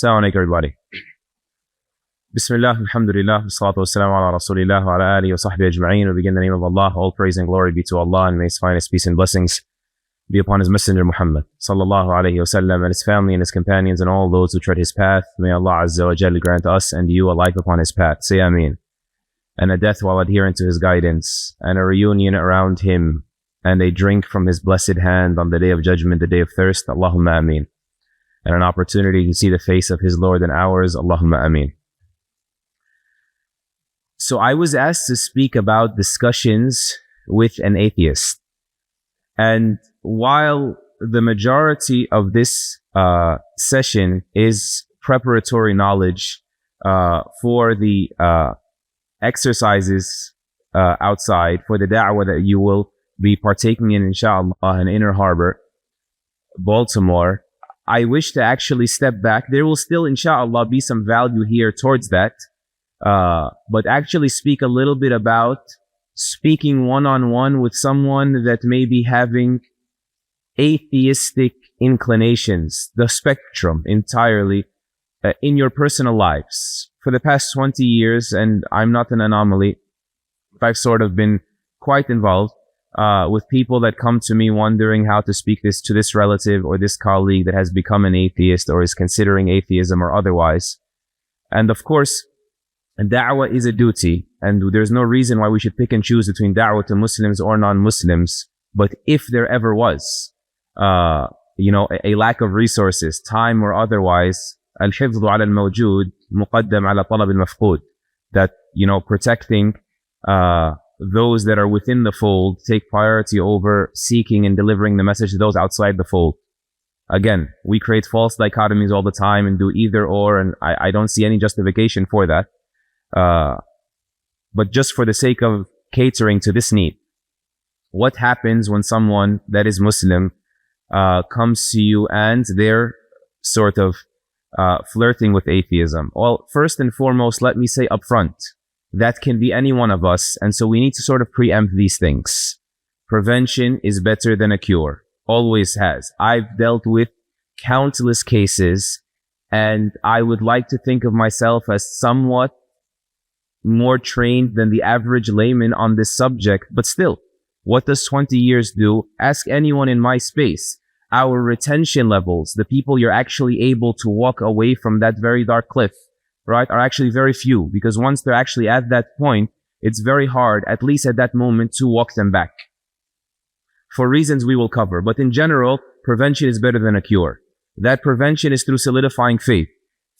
Assalamu alaikum, everybody. Bismillah, alhamdulillah, salatu wassalamu ala rasulillah wa ala alihi wa sahbihi ajma'een. We begin in the name of Allah. All praise and glory be to Allah, and may His finest peace and blessings be upon His messenger Muhammad sallallahu alayhi wa sallam, and his family and his companions and all those who tread his path. May Allah Azza wa Jalla grant us and you a life upon His path. Say Ameen. And a death while adherent to His guidance, and a reunion around Him, and a drink from His blessed hand on the day of judgment, the day of thirst. Allahumma Ameen. And an opportunity to see the face of His Lord and ours. Allahumma Ameen. So I was asked to speak about discussions with an atheist. And while the majority of this session is preparatory knowledge for the exercises outside, for the da'wah that you will be partaking in, inshallah, in Inner Harbor, Baltimore, I wish to actually step back. There will still, inshallah, be some value here towards that. But actually speak a little bit about speaking one-on-one with someone that may be having atheistic inclinations, the spectrum entirely, in your personal lives. For the past 20 years, and I'm not an anomaly, I've sort of been quite involved with people that come to me wondering how to speak this to this relative or this colleague that has become an atheist or is considering atheism or otherwise. And of course, da'wah is a duty, and there's no reason why we should pick and choose between da'wah to Muslims or non-Muslims. But if there ever was, a lack of resources, time or otherwise, al-hifdhu ala al-mawjood muqaddam ala talab al-mafqood, that, protecting those that are within the fold take priority over seeking and delivering the message to those outside the fold. Again, we create false dichotomies all the time and do either or, and I don't see any justification for that. But just for the sake of catering to this need, what happens when someone that is Muslim comes to you and they're sort of flirting with atheism? Well, first and foremost, let me say upfront, that can be any one of us, and so we need to sort of preempt these things. Prevention is better than a cure, always has. I've dealt with countless cases, and I would like to think of myself as somewhat more trained than the average layman on this subject, but still, what does 20 years do? Ask anyone in my space. Our retention levels, the people you're actually able to walk away from that very dark cliff, right, are actually very few, because once they're actually at that point, it's very hard, at least at that moment, to walk them back. For reasons we will cover. But in general, prevention is better than a cure. That prevention is through solidifying faith.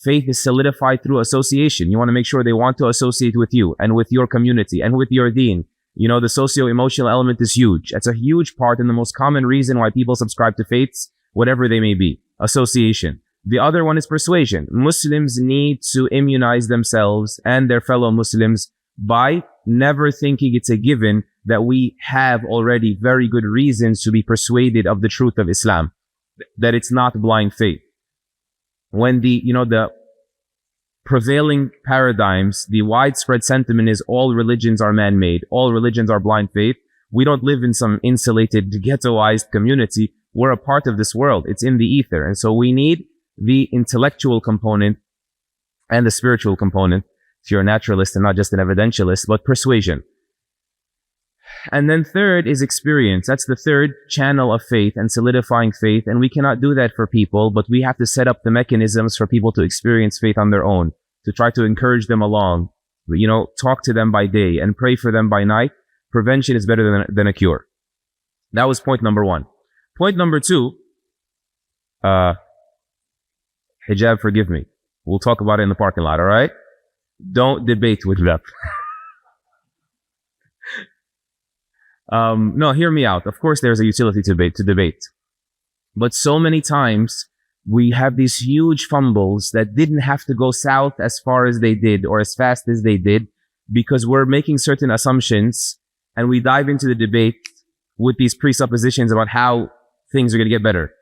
Faith is solidified through association. You want to make sure they want to associate with you and with your community and with your deen. The socio-emotional element is huge. It's a huge part and the most common reason why people subscribe to faiths, whatever they may be. Association. The other one is persuasion. Muslims need to immunize themselves and their fellow Muslims by never thinking it's a given that we have already very good reasons to be persuaded of the truth of Islam, that it's not blind faith. When the prevailing paradigms, the widespread sentiment is all religions are man-made, all religions are blind faith, we don't live in some insulated, ghettoized community. We're a part of this world. It's in the ether. And so we need the intellectual component and the spiritual component, if you're a naturalist and not just an evidentialist, but persuasion. And then third is experience. That's the third channel of faith and solidifying faith. And we cannot do that for people, but we have to set up the mechanisms for people to experience faith on their own, to try to encourage them along, talk to them by day and pray for them by night. Prevention is better than a cure. That was point number one. Point number two, hijab, forgive me. We'll talk about it in the parking lot, all right? Don't debate with them. No, hear me out. Of course, there's a utility to debate. But so many times, we have these huge fumbles that didn't have to go south as far as they did or as fast as they did, because we're making certain assumptions and we dive into the debate with these presuppositions about how things are going to get better.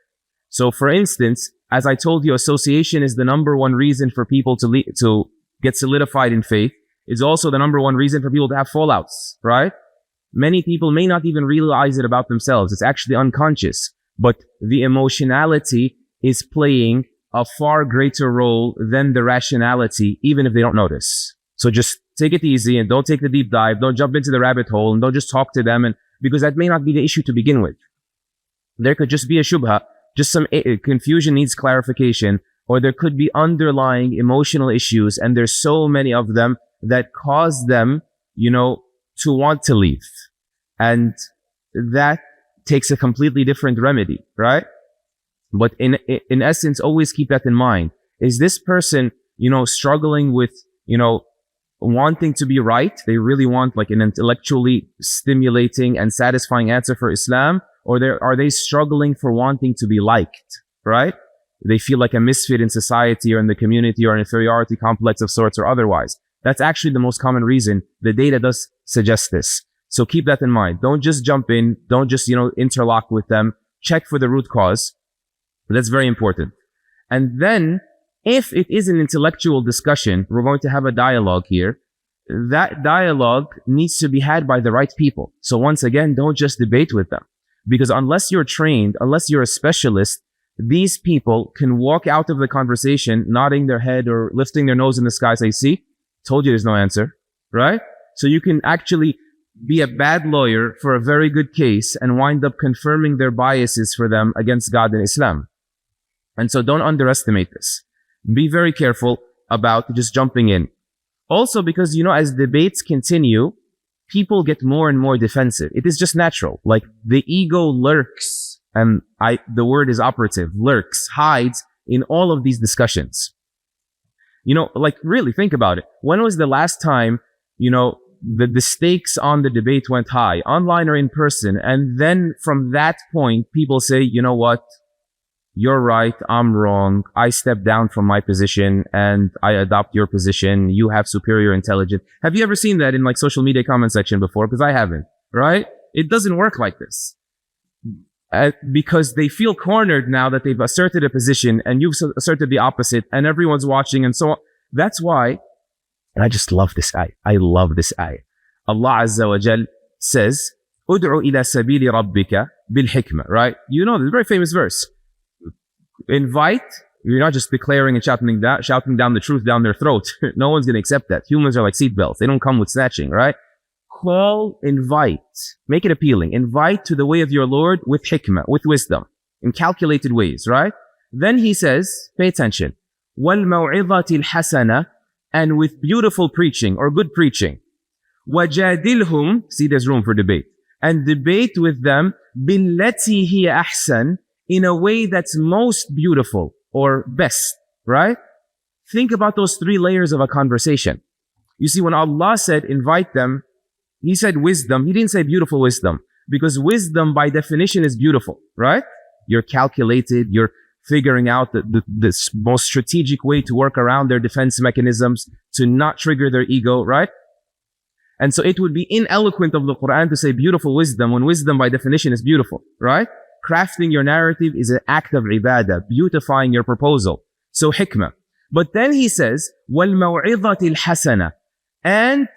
So for instance, as I told you, association is the number one reason for people to get solidified in faith. It's also the number one reason for people to have fallouts, right? Many people may not even realize it about themselves. It's actually unconscious. But the emotionality is playing a far greater role than the rationality, even if they don't notice. So just take it easy and don't take the deep dive. Don't jump into the rabbit hole and don't just talk to them, and because that may not be the issue to begin with. There could just be a shubha, just some confusion needs clarification, or there could be underlying emotional issues, and there's so many of them that cause them, to want to leave. And that takes a completely different remedy, right? But in essence, always keep that in mind. Is this person, struggling with, wanting to be right? They really want like an intellectually stimulating and satisfying answer for Islam, or are they struggling for wanting to be liked, right? They feel like a misfit in society or in the community or an inferiority complex of sorts or otherwise. That's actually the most common reason. The data does suggest this. So keep that in mind. Don't just jump in. Don't just, interlock with them. Check for the root cause. That's very important. And then, if it is an intellectual discussion, we're going to have a dialogue here. That dialogue needs to be had by the right people. So once again, don't just debate with them. Because unless you're trained, unless you're a specialist, these people can walk out of the conversation nodding their head or lifting their nose in the sky, say, see, told you there's no answer, right? So you can actually be a bad lawyer for a very good case and wind up confirming their biases for them against God and Islam. And so don't underestimate this. Be very careful about just jumping in. Also because, as debates continue, people get more and more defensive. It is just natural. Like the ego lurks, and the word is operative, lurks, hides in all of these discussions. Really think about it. When was the last time, the stakes on the debate went high, online or in person, and then from that point, people say, you know what? You're right, I'm wrong, I step down from my position and I adopt your position, you have superior intelligence. Have you ever seen that in social media comment section before? Because I haven't, right? It doesn't work like this. Because they feel cornered now that they've asserted a position and you've asserted the opposite and everyone's watching and so on. That's why, and I just love this ayah. I love this ayah. Allah Azza wa Jal says, "Ud'u ila sabili rabbika bil hikmah," right? This very famous verse. Invite, you're not just declaring and shouting down the truth down their throat. No one's going to accept that. Humans are like seatbelts. They don't come with snatching, right? Call, invite, make it appealing. Invite to the way of your Lord with hikmah, with wisdom, in calculated ways, right? Then he says, pay attention, وَالْمَوْعِظَةِ الْحَسَنَةِ, and with beautiful preaching or good preaching. وَجَادِلْهُمْ, see there's room for debate, and debate with them بِالَّتِي هِيَ أَحْسَنَ, in a way that's most beautiful or best, right? Think about those three layers of a conversation. You see, when Allah said invite them, He said wisdom. He didn't say beautiful wisdom, because wisdom by definition is beautiful, right? You're calculated, you're figuring out the most strategic way to work around their defense mechanisms to not trigger their ego, right? And so it would be ineloquent of the Quran to say beautiful wisdom when wisdom by definition is beautiful, right? Crafting your narrative is an act of ibadah, beautifying your proposal. So hikmah. But then he says, وَالْمَوْعِظَةِ الْحَسَنَةِ, and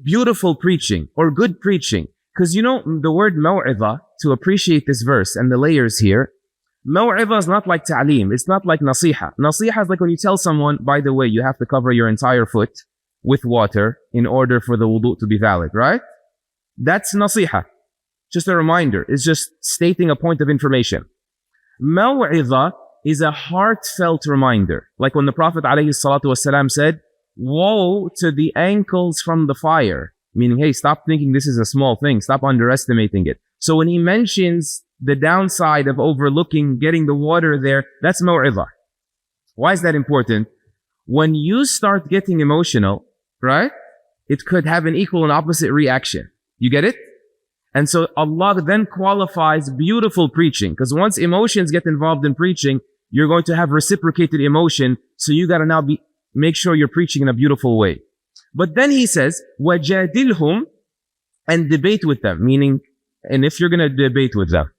beautiful preaching or good preaching. Because the word maw'idha, to appreciate this verse and the layers here, maw'idha is not like ta'aleem. It's not like nasiha. Nasiha is like when you tell someone, by the way, you have to cover your entire foot with water in order for the wudu to be valid, right? That's nasiha. Just a reminder. It's just stating a point of information. Maw'idha is a heartfelt reminder. Like when the Prophet ﷺ said, woe to the ankles from the fire. Meaning, hey, stop thinking this is a small thing. Stop underestimating it. So when he mentions the downside of overlooking getting the water there, that's maw'idha. Why is that important? When you start getting emotional, right, it could have an equal and opposite reaction. You get it? And so Allah then qualifies beautiful preaching, because once emotions get involved in preaching, you're going to have reciprocated emotion. So you got to now make sure you're preaching in a beautiful way. But then he says, وَجَادِلْهُمْ, and debate with them. Meaning, and if you're going to debate with them,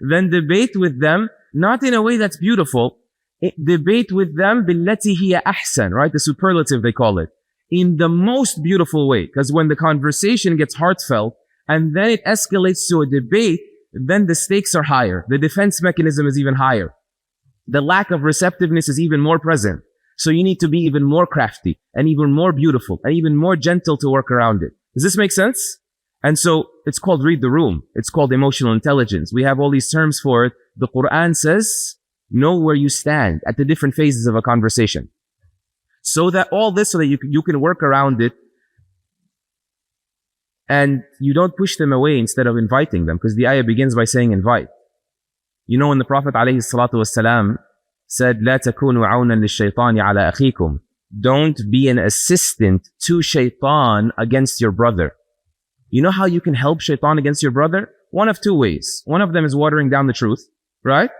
then debate with them, not in a way that's beautiful. Debate with them بِالَّتِي هِيَ أَحْسَنَ, right? The superlative they call it. In the most beautiful way. Because when the conversation gets heartfelt, and then it escalates to a debate, then the stakes are higher. The defense mechanism is even higher. the lack of receptiveness is even more present. So you need to be even more crafty and even more beautiful and even more gentle to work around it. Does this make sense? And so it's called read the room. It's called emotional intelligence. We have all these terms for it. The Quran says, know where you stand at the different phases of a conversation. So that you can work around it and you don't push them away instead of inviting them, because the ayah begins by saying invite. You know, when the Prophet ﷺ said, لا تكونوا عونا للشيطان على أخيكم. Don't be an assistant to shaitan against your brother. You know how you can help shaitan against your brother? One of two ways. One of them is watering down the truth, right?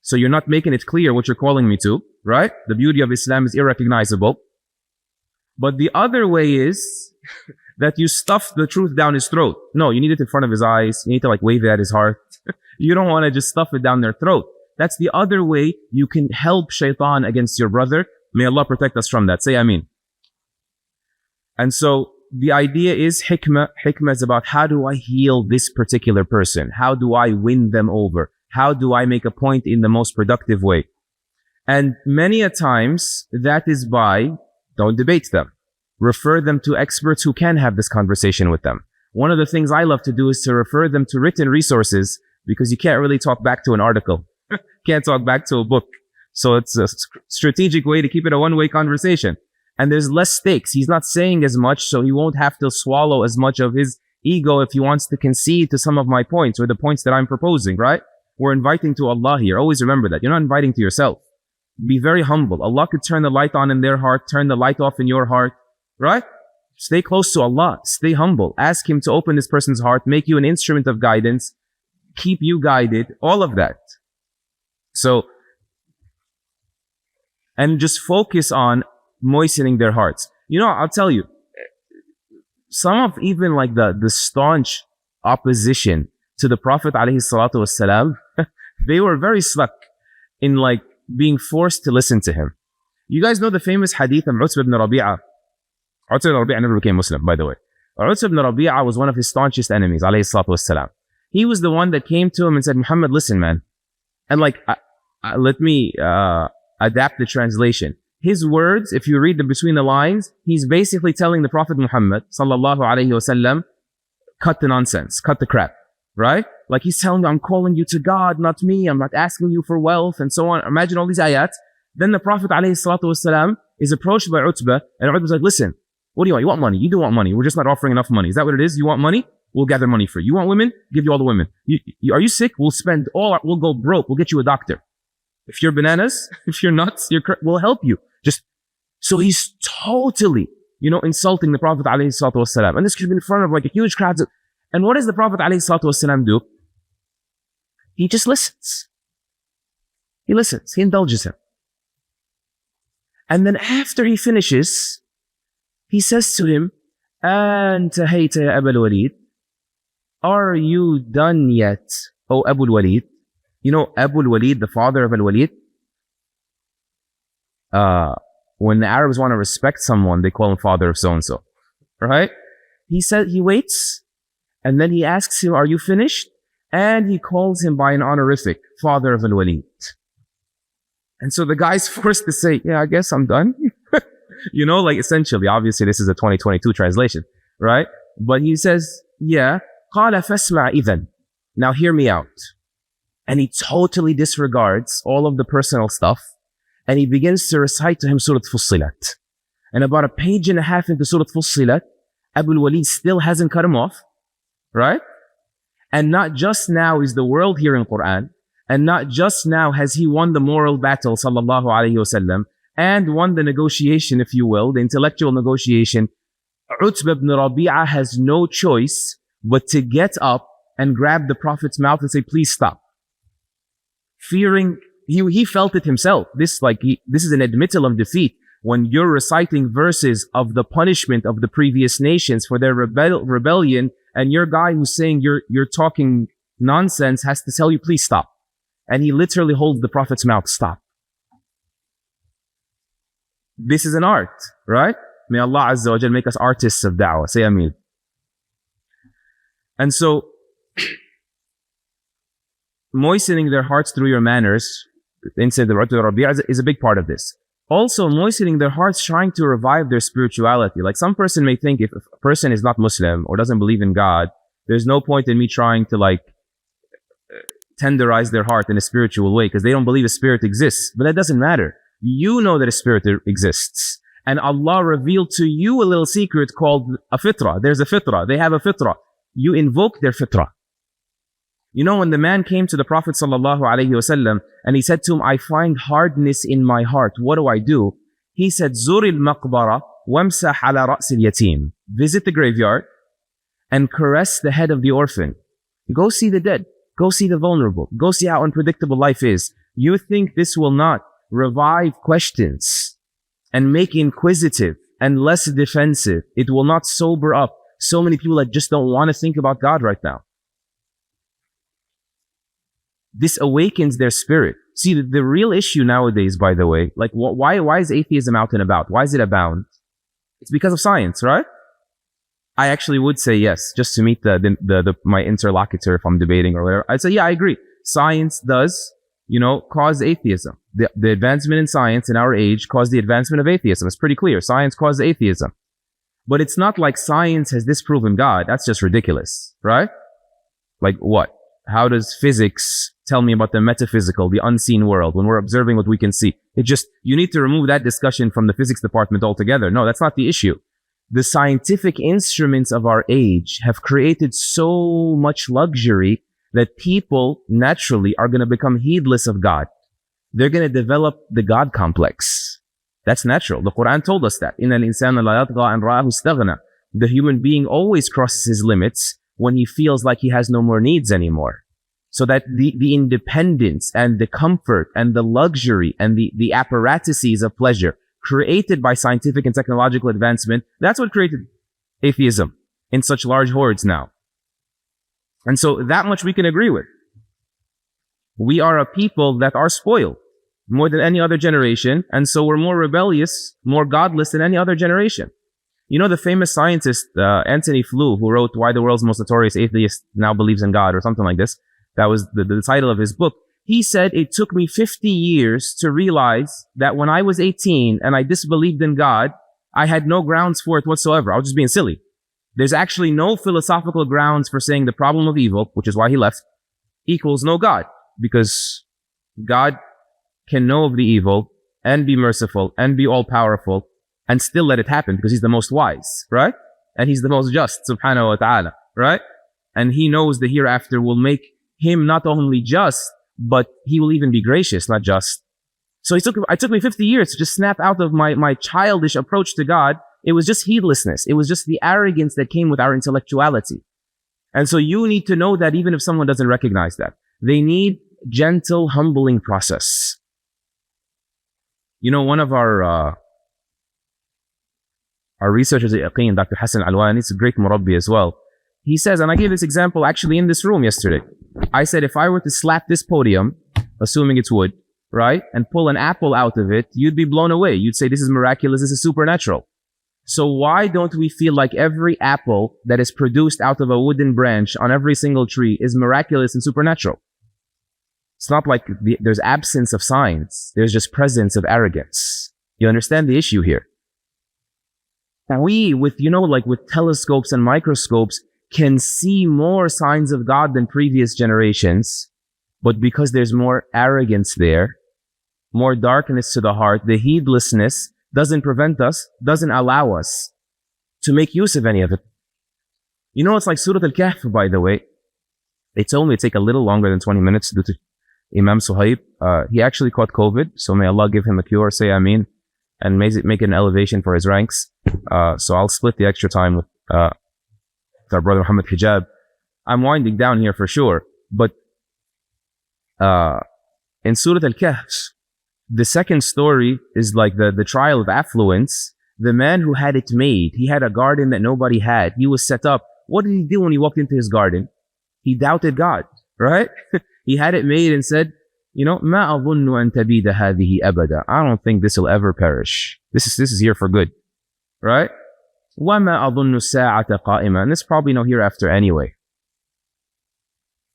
So you're not making it clear what you're calling me to, right? The beauty of Islam is irrecognizable. But the other way is that you stuff the truth down his throat. No, you need it in front of his eyes. You need to like wave it at his heart. You don't want to just stuff it down their throat. That's the other way you can help shaitan against your brother. May Allah protect us from that. Say Ameen. And so the idea is hikmah. Hikmah is about how do I heal this particular person? How do I win them over? How do I make a point in the most productive way? And many a times that is by, don't debate them. Refer them to experts who can have this conversation with them. One of the things I love to do is to refer them to written resources, because you can't really talk back to an article. Can't talk back to a book. So it's a strategic way to keep it a one-way conversation. And there's less stakes. He's not saying as much, so he won't have to swallow as much of his ego if he wants to concede to some of my points or the points that I'm proposing, right? We're inviting to Allah here. Always remember that. You're not inviting to yourself. Be very humble. Allah could turn the light on in their heart, turn the light off in your heart, right? Stay close to Allah. Stay humble. Ask Him to open this person's heart, make you an instrument of guidance, keep you guided, all of that. So, and just focus on moistening their hearts. You know, I'll tell you, some of even like the staunch opposition to the Prophet ﷺ, they were very stuck in like being forced to listen to him. You guys know the famous hadith of Utbah ibn Rabi'ah. Utbah ibn Rabi'ah never became Muslim, by the way. Utbah ibn Rabi'ah was one of his staunchest enemies, ﷺ. He was the one that came to him and said, Muhammad, listen, man. And like, let me adapt the translation. His words, if you read them between the lines, he's basically telling the Prophet Muhammad sallallahu alaihi wasallam, cut the nonsense, cut the crap, right? Like he's telling him, I'm calling you to God, not me. I'm not asking you for wealth and so on. Imagine all these ayats. Then the Prophet alaihi salatu wasallam is approached by Utbah, and Utbah's like, listen, what do you want? You want money? You do want money. We're just not offering enough money. Is that what it is? You want money? We'll gather money for you. You want women? Give you all the women. Are you sick? We'll we'll go broke. We'll get you a doctor. If you're bananas, if you're nuts, we'll help you. So he's totally, insulting the Prophet ﷺ. And this could be in front of like a huge crowd. And what does the Prophet ﷺ do? He just listens. He listens. He indulges him. And then after he finishes, he says to him, أَنْتَهَيْتَ يَا أَبَا الْوَلِيدِ, are you done yet, O Abu al-Walid? You know Abu al-Walid, the father of al-Walid? When the Arabs want to respect someone, they call him father of so-and-so. Right? He said, he waits, and then he asks him, are you finished? And he calls him by an honorific, father of al-Walid. And so the guy's forced to say, yeah, I guess I'm done. Like essentially, obviously this is a 2022 translation, right? But he says, yeah, قَالَ فَاسْمَعْ إِذًا. Now hear me out. And he totally disregards all of the personal stuff. And he begins to recite to him Surah Fussilat. And about a page and a half into Surah Fussilat, Abu al-Walid still hasn't cut him off, right? And not just now is the world hearing Quran, and not just now has he won the moral battle, sallallahu alayhi wasallam, and won the negotiation, if you will, the intellectual negotiation. Utbah ibn Rabi'ah has no choice but to get up and grab the Prophet's mouth and say, please stop. Fearing, he felt it himself. This is an admittal of defeat. When you're reciting verses of the punishment of the previous nations for their rebellion, and your guy who's saying you're talking nonsense has to tell you, please stop. And he literally holds the Prophet's mouth, stop. This is an art, right? May Allah Azza wa Jal make us artists of da'wah. Say Ameen. And so, moistening their hearts through your manners the incident of Rabi'a is a big part of this. Also, moistening their hearts, trying to revive their spirituality. Like some person may think if a person is not Muslim or doesn't believe in God, there's no point in me trying to like tenderize their heart in a spiritual way because they don't believe a spirit exists. But that doesn't matter. You know that a spirit exists. And Allah revealed to you a little secret called a fitrah. There's a fitrah. They have a fitrah. You invoke their fitrah. You know, when the man came to the Prophet ﷺ and he said to him, I find hardness in my heart. What do? He said, Zur al-maqbara wamsah ala ra's al-yatim. Visit the graveyard and caress the head of the orphan. Go see the dead. Go see the vulnerable. Go see how unpredictable life is. You think this will not revive questions and make inquisitive and less defensive? It will not sober up so many people that just don't want to think about God right now. This awakens their spirit. See, the real issue nowadays, by the way, like why is atheism out and about? Why is it abound? It's because of science, right? I actually would say yes, just to meet my interlocutor if I'm debating or whatever. I'd say, yeah, I agree. Science does, cause atheism. The advancement in science in our age caused the advancement of atheism. It's pretty clear. Science caused atheism. But it's not like science has disproven God. That's just ridiculous, right? Like what? How does physics tell me about the metaphysical, the unseen world, when we're observing what we can see? You need to remove that discussion from the physics department altogether. No, that's not the issue. The scientific instruments of our age have created so much luxury that people naturally are going to become heedless of God. They're going to develop the God complex. That's natural. The Quran told us that. إِنَّ الْإِنسَانَ لَا يَطْغَى أَنْ رَآهُ اسْتَغْنَى. The human being always crosses his limits when he feels like he has no more needs anymore. So that the independence and the comfort and the luxury and the apparatuses of pleasure created by scientific and technological advancement, that's what created atheism in such large hordes now. And so that much we can agree with. We are a people that are spoiled more than any other generation, and so we're more rebellious, more godless than any other generation. You know the famous scientist Anthony Flew, who wrote Why the World's Most Notorious Atheist Now Believes in God, or something like this. That was the title of his book. He said, it took me 50 years to realize that when I was 18 and I disbelieved in God, I had no grounds for it whatsoever. I was just being silly. There's actually no philosophical grounds for saying the problem of evil, which is why he left, equals no God. Because God can know of the evil and be merciful and be all-powerful and still let it happen because he's the most wise, right? And he's the most just, subhanahu wa ta'ala, right? And he knows the hereafter will make him not only just, but he will even be gracious, not just. So it took me 50 years to just snap out of my childish approach to God. It was just heedlessness. It was just the arrogance that came with our intellectuality. And so you need to know that even if someone doesn't recognize that, they need gentle, humbling process. You know, one of our researchers at Yaqeen, Dr. Hassan Alwani, is a great murabbi as well. He says, and I gave this example actually in this room yesterday. I said, if I were to slap this podium, assuming it's wood, right, and pull an apple out of it, you'd be blown away. You'd say, this is miraculous, this is supernatural. So why don't we feel like every apple that is produced out of a wooden branch on every single tree is miraculous and supernatural? It's not like there's absence of science. There's just presence of arrogance. You understand the issue here? Now we, with telescopes and microscopes, can see more signs of God than previous generations. But because there's more arrogance there, more darkness to the heart, the heedlessness doesn't allow us to make use of any of it. You know, it's like Surah Al-Kahf, by the way. They told me it'd take a little longer than 20 minutes due to Imam Suhaib. He actually caught COVID, so may Allah give him a cure, say Ameen, and make it an elevation for his ranks. So I'll split the extra time with our brother Muhammad Hijab. I'm winding down here for sure, but in Surah Al-Kahf, the second story is like the trial of affluence. The man who had it made, he had a garden that nobody had. He was set up. What did he do when he walked into his garden? He doubted God, right? He had it made and said, مَا أَظُنُّ أَن تَبِيدَ هَذِهِ أَبَدًا. I don't think this will ever perish. This is here for good, right? وَمَا أَظُنُّ السَّاعَةَ قَائِمًا. And there's probably no hereafter anyway.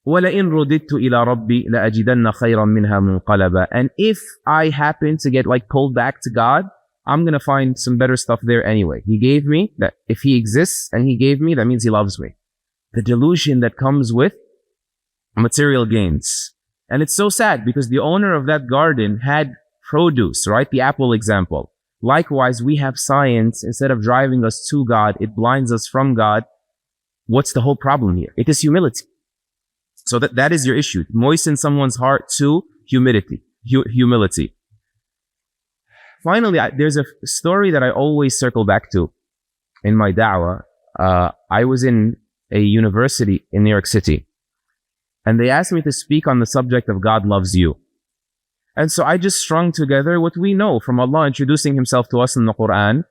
وَلَئِن رُدِدْتُ إِلَى رَبِّي لَأَجِدَنَّ خَيْرًا مِنْهَا مُنْقَلَبًا. And if I happen to get like pulled back to God, I'm going to find some better stuff there anyway. He gave me that. If he exists and he gave me, that means he loves me. The delusion that comes with material gains. And it's so sad because the owner of that garden had produce, right? The apple example. Likewise, we have science. Instead of driving us to God, it blinds us from God. What's the whole problem here? It is humility. So that is your issue. Moisten someone's heart to humility. Finally, there's a story that I always circle back to in my da'wah. I was in a university in New York City, and they asked me to speak on the subject of God loves you. And so I just strung together what we know from Allah introducing himself to us in the Quran,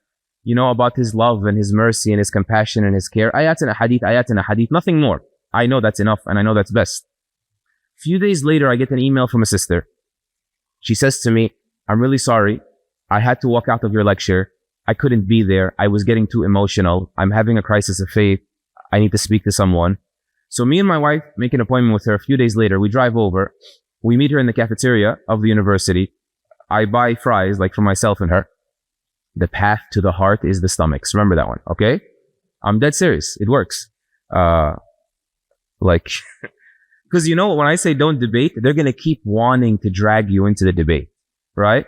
about his love and his mercy and his compassion and his care. Ayat and a hadith, nothing more. I know that's enough and I know that's best. A few days later, I get an email from a sister. She says to me, I'm really sorry. I had to walk out of your lecture. I couldn't be there. I was getting too emotional. I'm having a crisis of faith. I need to speak to someone. So me and my wife make an appointment with her. A few days later, we drive over. We meet her in the cafeteria of the university. I buy fries, like for myself and her. The path to the heart is the stomachs. Remember that one, okay? I'm dead serious. It works. Because when I say don't debate, they're going to keep wanting to drag you into the debate, right?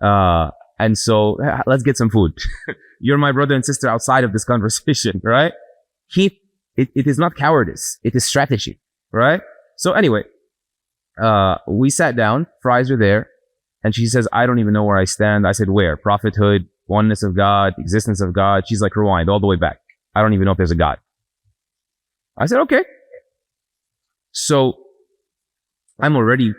And so let's get some food. You're my brother and sister outside of this conversation, right? It is not cowardice. It is strategy, right? So anyway, we sat down, fries were there, and she says, I don't even know where I stand. I said, where? Prophethood, oneness of God, existence of God. She's like, rewind all the way back. I don't even know if there's a God. I said, okay. So I'm already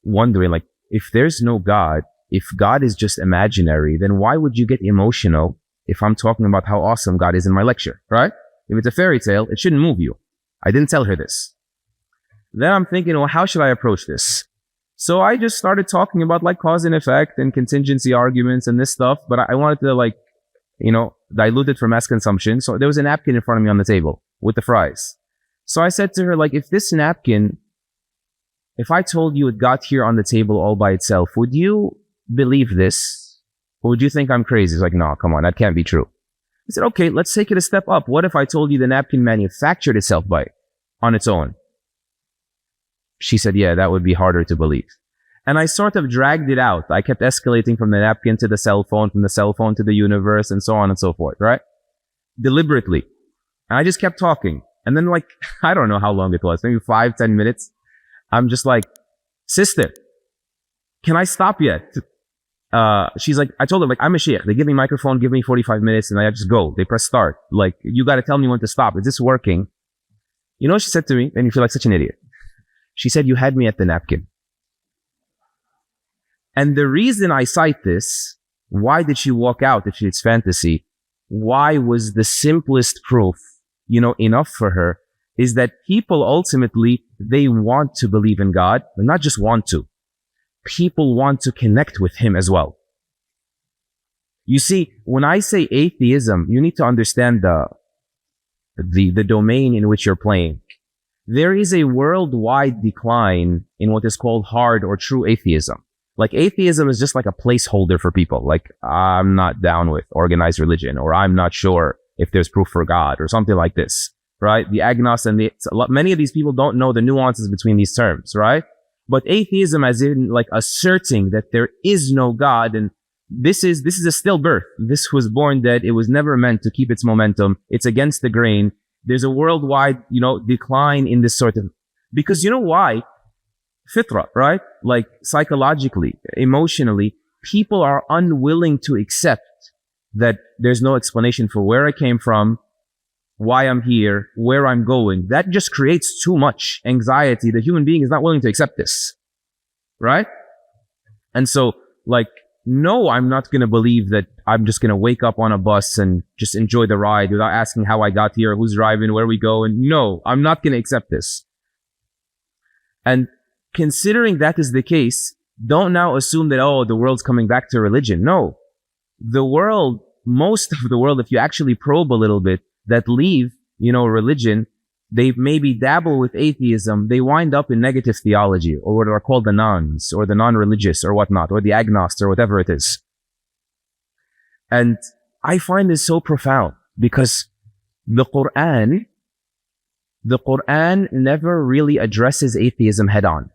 wondering, if there's no God, if God is just imaginary, then why would you get emotional if I'm talking about how awesome God is in my lecture, right? If it's a fairy tale, it shouldn't move you. I didn't tell her this. Then I'm thinking, well, how should I approach this? So I just started talking about cause and effect and contingency arguments and this stuff, but I wanted to dilute it for mass consumption. So there was a napkin in front of me on the table with the fries. So I said to her, if this napkin, if I told you it got here on the table all by itself, would you believe this? Or would you think I'm crazy? It's like, no, come on, that can't be true. I said, okay, let's take it a step up. What if I told you the napkin manufactured itself on its own? She said, yeah, that would be harder to believe. And I sort of dragged it out. I kept escalating from the napkin to the cell phone, from the cell phone to the universe, and so on and so forth, right? Deliberately. And I just kept talking. And then I don't know how long it was, maybe 5-10 minutes. I'm just like, sister, can I stop yet? She's like, I told her, I'm a sheikh. They give me a microphone, give me 45 minutes, and I just go. They press start. You got to tell me when to stop. Is this working? You know what she said to me? And you feel like such an idiot. She said, you had me at the napkin. And the reason I cite this, why did she walk out if it's fantasy? Why was the simplest proof, enough for her, is that people ultimately, they want to believe in God, but not just want to. People want to connect with him as well. You see, when I say atheism, you need to understand the domain in which you're playing. There is a worldwide decline in what is called hard or true atheism. Atheism is just a placeholder for people. I'm not down with organized religion, or I'm not sure if there's proof for God, or something like this, right? The agnost and many of these people don't know the nuances between these terms, right? But atheism, as in asserting that there is no God, and this is a stillbirth. This was born dead. It was never meant to keep its momentum. It's against the grain. There's a worldwide, decline in this sort of, because you know why? Fitra, right? Psychologically, emotionally, people are unwilling to accept that there's no explanation for where I came from, why I'm here, where I'm going. That just creates too much anxiety. The human being is not willing to accept this, right? And so, no, I'm not going to believe that I'm just going to wake up on a bus and just enjoy the ride without asking how I got here, who's driving, where we go. And no, I'm not going to accept this. And considering that is the case, don't now assume that, the world's coming back to religion. No. The world, most of the world, if you actually probe a little bit, that leave, religion, they maybe dabble with atheism, they wind up in negative theology, or what are called the nones, or the non-religious, or whatnot, or the agnostics, or whatever it is. And I find this so profound, because the Quran never really addresses atheism head on.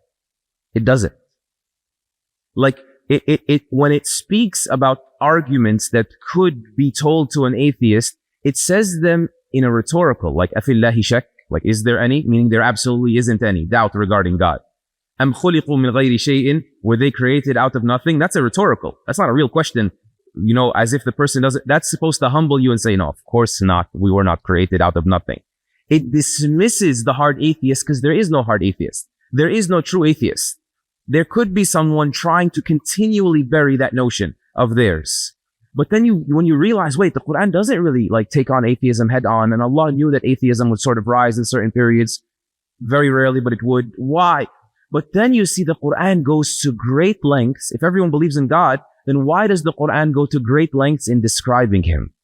It doesn't. Like, when it speaks about arguments that could be told to an atheist, it says them in a rhetorical, like, afillahi shak, like, is there any? Meaning there absolutely isn't any doubt regarding God. Am khuliqu min ghayri shay'in, were they created out of nothing? That's a rhetorical. That's not a real question. You know, as if the person doesn't, that's supposed to humble you and say, no, of course not. We were not created out of nothing. It dismisses the hard atheist, because there is no hard atheist. There is no true atheist. There could be someone trying to continually bury that notion of theirs. But then when you realize, wait, the Quran doesn't really like take on atheism head on, and Allah knew that atheism would sort of rise in certain periods. Very rarely, but it would. Why? But then you see the Quran goes to great lengths. If everyone believes in God, then why does the Quran go to great lengths in describing Him?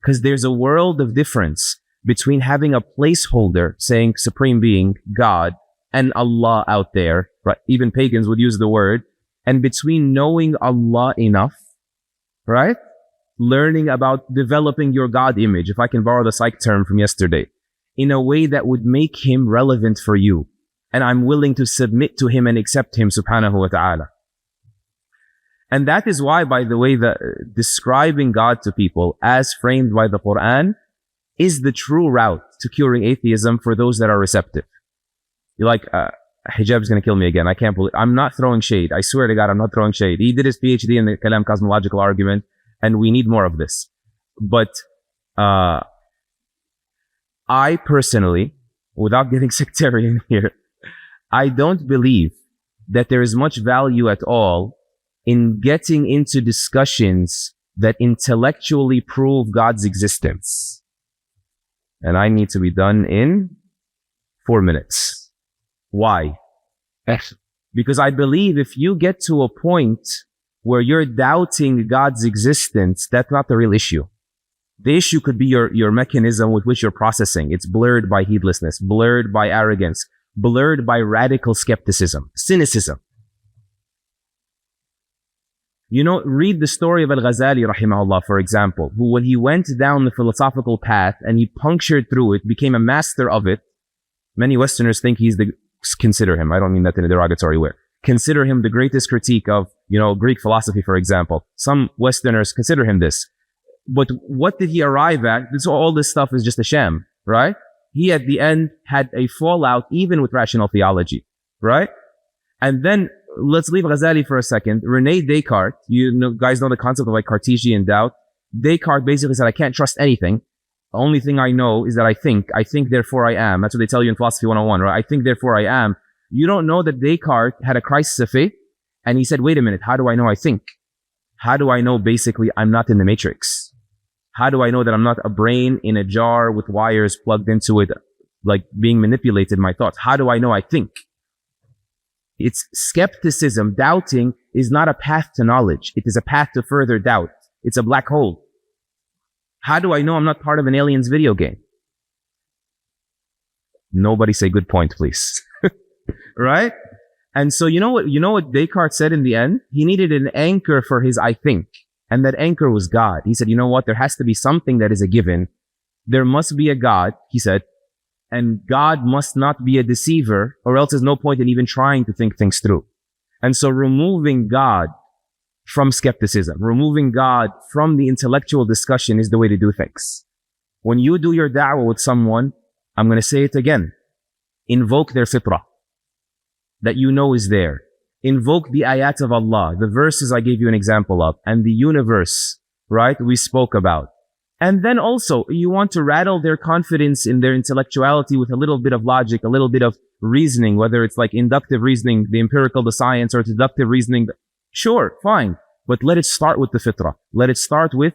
Because there's a world of difference between having a placeholder saying Supreme Being, God, and Allah out there, right? Even pagans would use the word, and between knowing Allah enough, right? Learning about developing your God image, if I can borrow the psych term from yesterday, in a way that would make Him relevant for you. And I'm willing to submit to Him and accept Him, subhanahu wa ta'ala. And that is why, by the way, describing God to people as framed by the Quran is the true route to curing atheism for those that are receptive. You're like, hijab's gonna kill me again. I can't believe, I'm not throwing shade. I swear to God, I'm not throwing shade. He did his PhD in the Kalam cosmological argument, and we need more of this. But, I personally, without getting sectarian here, I don't believe that there is much value at all in getting into discussions that intellectually prove God's existence. And I need to be done in 4 minutes. Why? Because I believe if you get to a point where you're doubting God's existence, that's not the real issue. The issue could be your mechanism with which you're processing. It's blurred by heedlessness, blurred by arrogance, blurred by radical skepticism, cynicism. You know, read the story of Al-Ghazali, rahimahullah, for example, who when he went down the philosophical path and he punctured through it, became a master of it. Many Westerners think consider him, I don't mean that in a derogatory way, consider him the greatest critique of, Greek philosophy, for example. Some Westerners consider him this. But what did he arrive at? All this stuff is just a sham, right? He at the end had a fallout even with rational theology, right? And then let's leave Ghazali for a second. Rene Descartes, guys know the concept of like Cartesian doubt. Descartes basically said, I can't trust anything. The only thing I know is that I think, therefore I am. That's what they tell you in Philosophy 101, right? I think, therefore I am. You don't know that Descartes had a crisis of faith, and he said, wait a minute, how do I know I think? How do I know basically I'm not in the matrix? How do I know that I'm not a brain in a jar with wires plugged into it, like being manipulated my thoughts? How do I know I think? It's skepticism. Doubting is not a path to knowledge. It is a path to further doubt. It's a black hole. How do I know I'm not part of an alien's video game? Nobody say good point, please. Right? And so you know what Descartes said in the end? He needed an anchor for his I think. And that anchor was God. He said, you know what? There has to be something that is a given. There must be a God, he said, and God must not be a deceiver, or else there's no point in even trying to think things through. And so removing God from skepticism, removing God from the intellectual discussion is the way to do things. When you do your da'wah with someone, I'm going to say it again, invoke their fitrah that is there. Invoke the ayat of Allah, the verses I gave you an example of, and the universe, right, we spoke about. And then also, you want to rattle their confidence in their intellectuality with a little bit of logic, a little bit of reasoning, whether it's like inductive reasoning, the empirical, the science, or deductive reasoning. Sure, fine. But let it start with the fitrah. Let it start with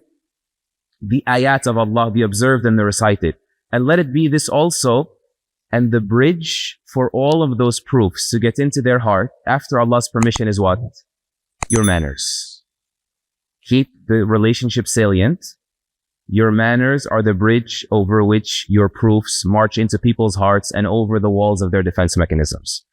the ayat of Allah, the observed and the recited. And let it be this also, and the bridge for all of those proofs to get into their heart after Allah's permission is what? Your manners. Keep the relationship salient. Your manners are the bridge over which your proofs march into people's hearts and over the walls of their defense mechanisms.